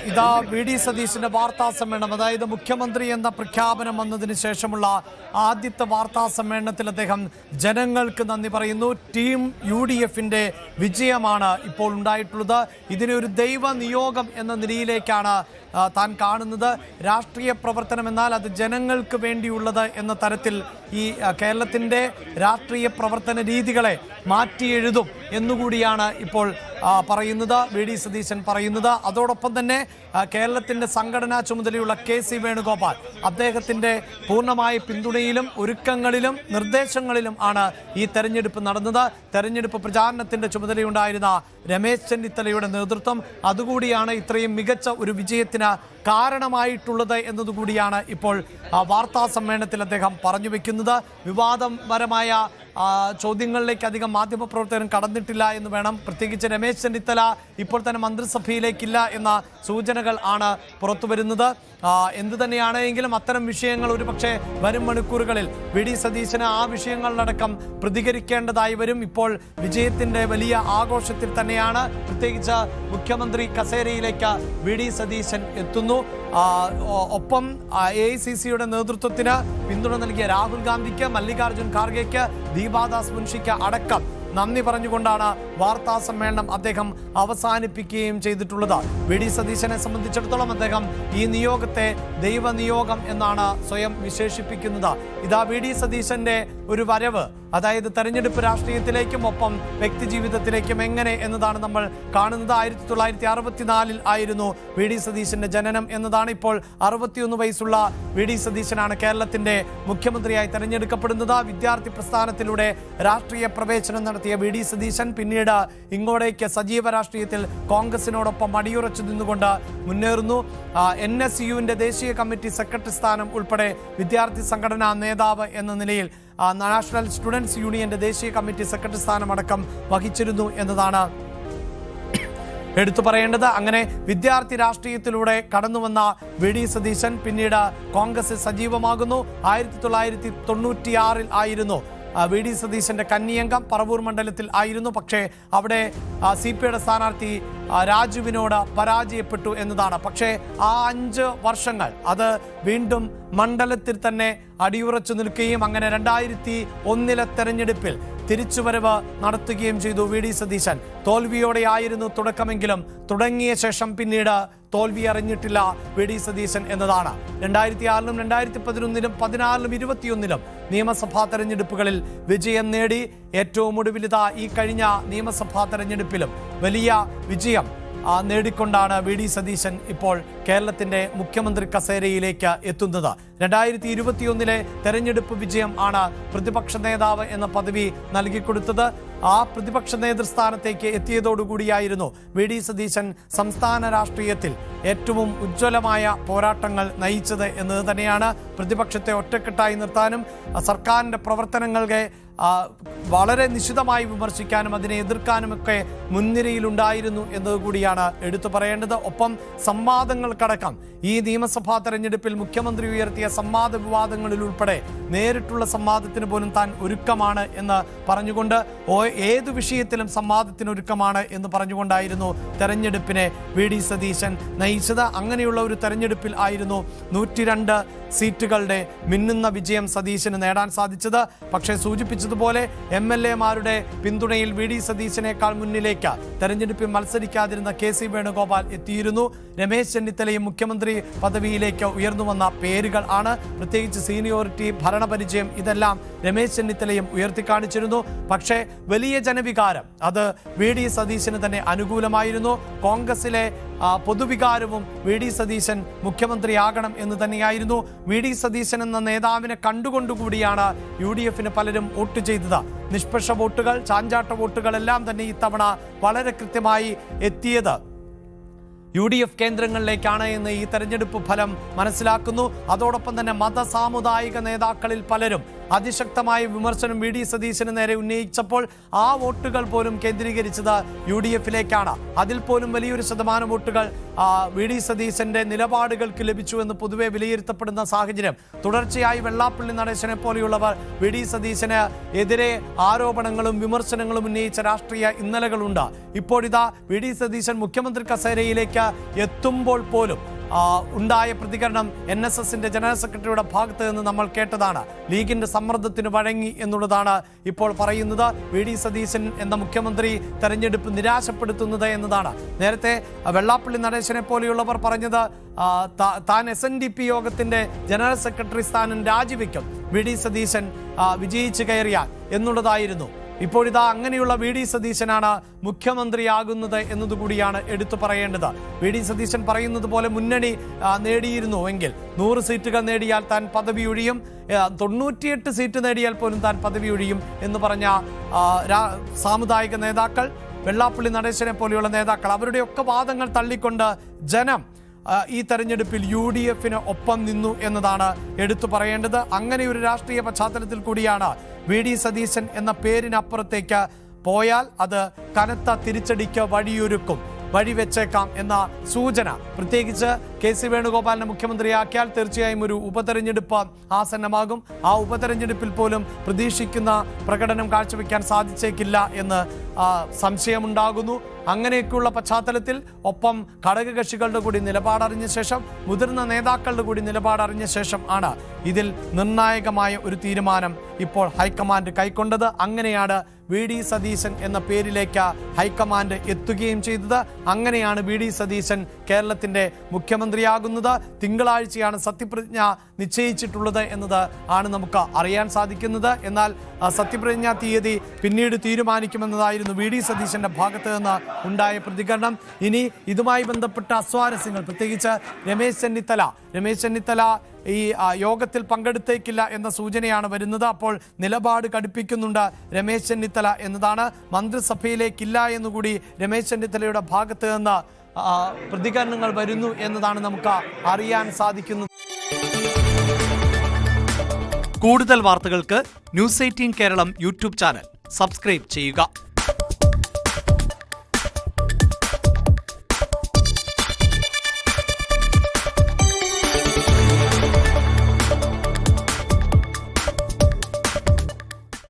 ഇതാ വി.ഡി. സതീശന്റെ വാർത്താ സമ്മേളനം. അതായത് മുഖ്യമന്ത്രി എന്ന പ്രഖ്യാപനം വന്നതിന് ശേഷമുള്ള ആദ്യത്തെ വാർത്താ സമ്മേളനത്തിൽ അദ്ദേഹം ജനങ്ങൾക്ക് നന്ദി പറയുന്നു. ടീം UDFന്റെ വിജയമാണ് ഇപ്പോൾ ഉണ്ടായിട്ടുള്ളത്. ഇതിനെ ഒരു ദൈവ നിയോഗം എന്ന നിലയിലേക്കാണ് താൻ കാണുന്നത്. രാഷ്ട്രീയ പ്രവർത്തനം എന്നാൽ അത് ജനങ്ങൾക്ക് വേണ്ടിയുള്ളത് എന്ന തരത്തിൽ ഈ കേരളത്തിൻ്റെ രാഷ്ട്രീയ പ്രവർത്തന രീതികളെ മാറ്റിയെഴുതും എന്നുകൂടിയാണ് ഇപ്പോൾ പറയുന്നത്, വി.ഡി. സതീശൻ പറയുന്നത്. അതോടൊപ്പം തന്നെ കേരളത്തിൻ്റെ സംഘടനാ ചുമതലയുള്ള KC വേണുഗോപാൽ അദ്ദേഹത്തിൻ്റെ പൂർണ്ണമായ പിന്തുണയിലും ഒരുക്കങ്ങളിലും നിർദ്ദേശങ്ങളിലും ആണ് ഈ തെരഞ്ഞെടുപ്പ് നടന്നത്. തെരഞ്ഞെടുപ്പ് പ്രചാരണത്തിൻ്റെ ചുമതലയുണ്ടായിരുന്ന രമേശ് ചെന്നിത്തലയുടെ നേതൃത്വം അതുകൂടിയാണ് ഇത്രയും മികച്ച ഒരു വിജയത്തിന് കാരണമായിട്ടുള്ളത് എന്നതുകൂടിയാണ് ഇപ്പോൾ വാർത്താ സമ്മേളനത്തിൽ അദ്ദേഹം പറഞ്ഞു വെക്കുന്നത്. വിവാദപരമായ ചോദ്യങ്ങളിലേക്ക് അധികം മാധ്യമപ്രവർത്തകരും കടന്നിട്ടില്ല എന്ന് വേണം. പ്രത്യേകിച്ച് രമേശ് ചെന്നിത്തല ഇപ്പോൾ തന്നെ മന്ത്രിസഭയിലേക്കില്ല എന്ന സൂചനകൾ ആണ് പുറത്തു വരുന്നത്. എന്തു തന്നെയാണെങ്കിലും അത്തരം വിഷയങ്ങൾ ഒരുപക്ഷെ വരും മണിക്കൂറുകളിൽ വി.ഡി. സതീശന് ആ വിഷയങ്ങളിലടക്കം പ്രതികരിക്കേണ്ടതായി വരും. ഇപ്പോൾ വിജയത്തിന്റെ വലിയ ആഘോഷത്തിൽ തന്നെയാണ്. പ്രത്യേകിച്ച് മുഖ്യമന്ത്രി കസേരയിലേക്ക് വി.ഡി. സതീശൻ എത്തുന്നു. ഒപ്പം AICCയുടെ നേതൃത്വത്തിന് പിന്തുണ നൽകിയ രാഹുൽ ഗാന്ധിക്ക്, മല്ലികാർജുൻ ഖാർഗെക്ക്, ദീപാദാസ് മുൻഷിക്ക് അടക്കം നന്ദി പറഞ്ഞുകൊണ്ടാണ് വാർത്താ സമ്മേളനം അദ്ദേഹം അവസാനിപ്പിക്കുകയും ചെയ്തിട്ടുള്ളത്. വി.ഡി. സതീശനെ സംബന്ധിച്ചിടത്തോളം അദ്ദേഹം ഈ നിയോഗത്തെ ദൈവനിയോഗം എന്നാണ് സ്വയം വിശേഷിപ്പിക്കുന്നത്. ഇതാ വി.ഡി. സതീശന്റെ ഒരു വരവ്, അതായത് തെരഞ്ഞെടുപ്പ് രാഷ്ട്രീയത്തിലേക്കും ഒപ്പം വ്യക്തിജീവിതത്തിലേക്കും എങ്ങനെ എന്നതാണ് നമ്മൾ കാണുന്നത്. 1964 ആയിരുന്നു വി.ഡി. സതീശന്റെ ജനനം എന്നതാണ്. ഇപ്പോൾ 61 വയസ്സുള്ള വി.ഡി. സതീശനാണ് കേരളത്തിന്റെ മുഖ്യമന്ത്രിയായി തെരഞ്ഞെടുക്കപ്പെടുന്നത്. വിദ്യാർത്ഥി പ്രസ്ഥാനത്തിലൂടെ രാഷ്ട്രീയ പ്രവേശനം നടത്തിയ വി.ഡി. സതീശൻ പിന്നീട് ഇങ്ങോട്ടേക്ക് സജീവ രാഷ്ട്രീയത്തിൽ കോൺഗ്രസിനോടൊപ്പം അടിയുറച്ചു നിന്നുകൊണ്ട് മുന്നേറുന്നു. NSUവിന്റെ ദേശീയ കമ്മിറ്റി സെക്രട്ടറി സ്ഥാനം ഉൾപ്പെടെ വിദ്യാർത്ഥി സംഘടനാ നേതാവ് എന്ന നിലയിൽ നാഷണൽ സ്റ്റുഡൻസ് യൂണിയന്റെ ദേശീയ കമ്മിറ്റി സെക്രട്ടറി സ്ഥാനമടക്കം വഹിച്ചിരുന്നു എന്നതാണ് എടുത്തു പറയേണ്ടത്. അങ്ങനെ വിദ്യാർത്ഥി രാഷ്ട്രീയത്തിലൂടെ കടന്നുവന്ന വി.ഡി. സതീശൻ പിന്നീട് കോൺഗ്രസിൽ സജീവമാകുന്നു. 1996 ആയിരുന്നു വി.ഡി. സതീശന്റെ കന്നിയംഗം. പറവൂർ മണ്ഡലത്തിൽ ആയിരുന്നു. പക്ഷേ അവിടെ CPIയുടെ സ്ഥാനാർത്ഥി രാജുവിനോട് പരാജയപ്പെട്ടു എന്നതാണ്. പക്ഷേ ആ 5 വർഷങ്ങൾ അത് വീണ്ടും മണ്ഡലത്തിൽ തന്നെ അടിയുറച്ചു നിൽക്കുകയും അങ്ങനെ 2001 തെരഞ്ഞെടുപ്പിൽ തിരിച്ചുവരവ് നടത്തുകയും ചെയ്തു വി.ഡി. സതീശൻ. തോൽവിയോടെയായിരുന്നു തുടക്കമെങ്കിലും തുടങ്ങിയ ശേഷം പിന്നീട് തോൽവി അറിഞ്ഞിട്ടില്ല വി.ഡി. സതീശൻ എന്നതാണ്. 2006-ലും 2011-ലും 2016-ലും 2021-ലും നിയമസഭാ തെരഞ്ഞെടുപ്പുകളിൽ വിജയം നേടി. ഏറ്റവും ഒടുവിലിതാ ഈ കഴിഞ്ഞ നിയമസഭാ തെരഞ്ഞെടുപ്പിലും വലിയ വിജയം നേടിക്കൊണ്ടാണ് വി.ഡി. സതീശൻ ഇപ്പോൾ കേരളത്തിന്റെ മുഖ്യമന്ത്രി കസേരയിലേക്ക് എത്തുന്നത്. 2021-ലെ തെരഞ്ഞെടുപ്പ് വിജയം ആണ് പ്രതിപക്ഷ നേതാവ് എന്ന പദവി നൽകിക്കൊടുത്തത്. ആ പ്രതിപക്ഷ നേതൃസ്ഥാനത്തേക്ക് എത്തിയതോടുകൂടിയായിരുന്നു വി.ഡി. സതീശൻ സംസ്ഥാന രാഷ്ട്രീയത്തിൽ ഏറ്റവും ഉജ്ജ്വലമായ പോരാട്ടങ്ങൾ നയിച്ചത് എന്നത് തന്നെയാണ്. പ്രതിപക്ഷത്തെ ഒറ്റക്കെട്ടായി നിർത്താനും സർക്കാരിൻ്റെ പ്രവർത്തനങ്ങളെ വളരെ നിശിതമായി വിമർശിക്കാനും അതിനെ എതിർക്കാനുമൊക്കെ മുൻനിരയിലുണ്ടായിരുന്നു എന്നതുകൂടിയാണ് എടുത്തു പറയേണ്ടത്. ഒപ്പം സംവാദങ്ങൾക്കടക്കം ഈ നിയമസഭാ തെരഞ്ഞെടുപ്പിൽ മുഖ്യമന്ത്രി ഉയർത്തിയ സംവാദ വിവാദങ്ങളിൽ ഉൾപ്പെടെ നേരിട്ടുള്ള സംവാദത്തിന് പോലും താൻ ഒരുക്കമാണ് എന്ന് പറഞ്ഞുകൊണ്ട് ഏതു വിഷയത്തിലും സംവാദത്തിന് ഒരുക്കമാണ് എന്ന് പറഞ്ഞുകൊണ്ടായിരുന്നു തെരഞ്ഞെടുപ്പിനെ വി.ഡി. സതീശൻ നയിച്ചത്. അങ്ങനെയുള്ള ഒരു തെരഞ്ഞെടുപ്പിൽ ആയിരുന്നു 102 സീറ്റുകളുടെ മിന്നുന്ന വിജയം സതീശന് നേടാൻ സാധിച്ചത്. പക്ഷേ സൂചിപ്പിച്ചതുപോലെ MLA-മാരുടെ പിന്തുണയിൽ വി.ഡി. സതീശനേക്കാൾ മുന്നിലേക്ക് തെരഞ്ഞെടുപ്പിൽ മത്സരിക്കാതിരുന്ന KC വേണുഗോപാൽ എത്തിയിരുന്നു. രമേശ് ചെന്നിത്തലയും മുഖ്യമന്ത്രി പദവിയിലേക്ക് ഉയർന്നു വന്ന പേരുകൾ ആണ്. പ്രത്യേകിച്ച് സീനിയോറിറ്റി, ഭരണപരിചയം ഇതെല്ലാം രമേശ് ചെന്നിത്തലയും ഉയർത്തിക്കാണിച്ചിരുന്നു. പക്ഷേ വലിയ ജനവികാരം അത് വി.ഡി. സതീശന് തന്നെ അനുകൂലമായിരുന്നു. കോൺഗ്രസിലെ പൊതുവികാരവും വി.ഡി. സതീശൻ മുഖ്യമന്ത്രിയാകണം എന്ന് തന്നെയായിരുന്നു. വി.ഡി. സതീശൻ എന്ന നേതാവിനെ കണ്ടുകൊണ്ടുകൂടിയാണ് UDFന് പലരും വോട്ട് ചെയ്തത്. നിഷ്പക്ഷ വോട്ടുകൾ, ചാഞ്ചാട്ട വോട്ടുകളെല്ലാം തന്നെ ഇത്തവണ വളരെ കൃത്യമായി എത്തിയത് UDF കേന്ദ്രങ്ങളിലേക്കാണ് എന്ന് ഈ തെരഞ്ഞെടുപ്പ് ഫലം മനസ്സിലാക്കുന്നു. അതോടൊപ്പം തന്നെ മത സാമുദായിക നേതാക്കളിൽ പലരും അതിശക്തമായ വിമർശനം വി ഡി സതീശന് നേരെ ഉന്നയിച്ചപ്പോൾ ആ വോട്ടുകൾ പോലും കേന്ദ്രീകരിച്ചത് UDF-ലേക്കാണ്. അതിൽ പോലും വലിയൊരു ശതമാനം വോട്ടുകൾ വി ഡി സതീശന്റെ നിലപാടുകൾക്ക് ലഭിച്ചു എന്ന് പൊതുവെ വിലയിരുത്തപ്പെടുന്ന സാഹചര്യം. തുടർച്ചയായി വെള്ളാപ്പള്ളി നടേശനെ പോലെയുള്ളവർ വി ഡി സതീശന് എതിരെ ആരോപണങ്ങളും വിമർശനങ്ങളും ഉന്നയിച്ച രാഷ്ട്രീയ ഇന്നലകളുണ്ട്. ഇപ്പോഴിതാ വി ഡി സതീശൻ മുഖ്യമന്ത്രി കസേരയിലേക്ക് എത്തുമ്പോൾ പോലും ഉണ്ടായ പ്രതികരണം NSSന്റെ ജനറൽ സെക്രട്ടറിയുടെ ഭാഗത്ത് നിന്ന് നമ്മൾ കേട്ടതാണ്. ലീഗിന്റെ സമ്മർദ്ദത്തിന് വഴങ്ങി എന്നുള്ളതാണ് ഇപ്പോൾ പറയുന്നത്. വി ഡി സതീശൻ എന്ന മുഖ്യമന്ത്രി തെരഞ്ഞെടുപ്പ് നിരാശപ്പെടുത്തുന്നത് എന്നതാണ്. നേരത്തെ വെള്ളാപ്പള്ളി നടേശനെ പോലെയുള്ളവർ പറഞ്ഞത് താൻ SNDP യോഗത്തിന്റെ ജനറൽ സെക്രട്ടറി സ്ഥാനം രാജിവെക്കും വി ഡി സതീശൻ വിജയിച്ചു കയറിയാൽ എന്നുള്ളതായിരുന്നു. ഇപ്പോഴിതാ അങ്ങനെയുള്ള വി ഡി സതീശനാണ് മുഖ്യമന്ത്രിയാകുന്നത് എന്നതുകൂടിയാണ് എടുത്തു പറയേണ്ടത്. വി ഡി സതീശൻ പറയുന്നത് പോലെ മുന്നണി നേടിയിരുന്നു എങ്കിൽ 100 സീറ്റുകൾ നേടിയാൽ താൻ പദവി ഒഴിയും, 98 സീറ്റ് നേടിയാൽ പോലും താൻ പദവി ഒഴിയും എന്ന് പറഞ്ഞ സാമുദായിക നേതാക്കൾ, വെള്ളാപ്പള്ളി നടേശനെ പോലെയുള്ള നേതാക്കൾ, അവരുടെയൊക്കെ വാദങ്ങൾ തള്ളിക്കൊണ്ട് ജനം ഈ തെരഞ്ഞെടുപ്പിൽ UDF-ന് ഒപ്പം നിന്നു എന്നതാണ് എടുത്തു പറയേണ്ടത്. അങ്ങനെ ഒരു രാഷ്ട്രീയ പശ്ചാത്തലത്തിൽ കൂടിയാണ് വി ഡി സതീശൻ എന്ന പേരിനപ്പുറത്തേക്ക് പോയാൽ അത് കനത്ത തിരിച്ചടിക്ക് വഴിവെച്ചേക്കാം എന്ന സൂചന. പ്രത്യേകിച്ച് KC വേണുഗോപാലിനെ മുഖ്യമന്ത്രിയാക്കിയാൽ തീർച്ചയായും ഒരു ഉപതെരഞ്ഞെടുപ്പ് ആസന്നമാകും. ആ ഉപതെരഞ്ഞെടുപ്പിൽ പോലും പ്രതീക്ഷിക്കുന്ന പ്രകടനം കാഴ്ചവെക്കാൻ സാധിച്ചേക്കില്ല എന്ന് സംശയമുണ്ടാകുന്നു. അങ്ങനെയൊക്കെയുള്ള പശ്ചാത്തലത്തിൽ ഒപ്പം ഘടകകക്ഷികളുടെ കൂടി നിലപാടറിഞ്ഞ ശേഷം, മുതിർന്ന നേതാക്കളുടെ കൂടി നിലപാടറിഞ്ഞ ശേഷം ആണ് ഇതിൽ നിർണായകമായ ഒരു തീരുമാനം ഇപ്പോൾ ഹൈക്കമാൻഡ് കൈക്കൊണ്ടത്. അങ്ങനെയാണ് വി ഡി സതീശൻ എന്ന പേരിലേക്ക് ഹൈക്കമാൻഡ് എത്തുകയും ചെയ്തത്. അങ്ങനെയാണ് വി ഡി സതീശൻ കേരളത്തിന്റെ മുഖ്യമന്ത്രിയാകുന്നത്. തിങ്കളാഴ്ചയാണ് സത്യപ്രതിജ്ഞ നിശ്ചയിച്ചിട്ടുള്ളത് എന്നത് ആണ് നമുക്ക് അറിയാൻ സാധിക്കുന്നത്. എന്നാൽ സത്യപ്രതിജ്ഞാ തീയതി പിന്നീട് തീരുമാനിക്കുമെന്നതായിരുന്നു വി ഡി സതീശന്റെ ഭാഗത്ത് നിന്ന് ഉണ്ടായ പ്രതികരണം. ഇനി ഇതുമായി ബന്ധപ്പെട്ട അസ്വാരസ്യങ്ങൾ, പ്രത്യേകിച്ച് രമേശ് ചെന്നിത്തല ഈ യോഗത്തിൽ പങ്കെടുത്തേക്കില്ല എന്ന സൂചനയാണ് വരുന്നത്. അപ്പോൾ നിലപാട് കടുപ്പിക്കുന്നുണ്ട് രമേശ് ചെന്നിത്തല എന്നതാണ്. മന്ത്രിസഭയിലേക്കില്ല എന്നുകൂടി രമേശ് ചെന്നിത്തലയുടെ ഭാഗത്ത് നിന്ന് പ്രതികരണങ്ങൾ വരുന്നു എന്നതാണ് നമുക്ക് അറിയാൻ സാധിക്കുന്നത്. കൂടുതൽ വാർത്തകൾക്ക് News 18 Keralam YouTube channel subscribe ചെയ്യുക.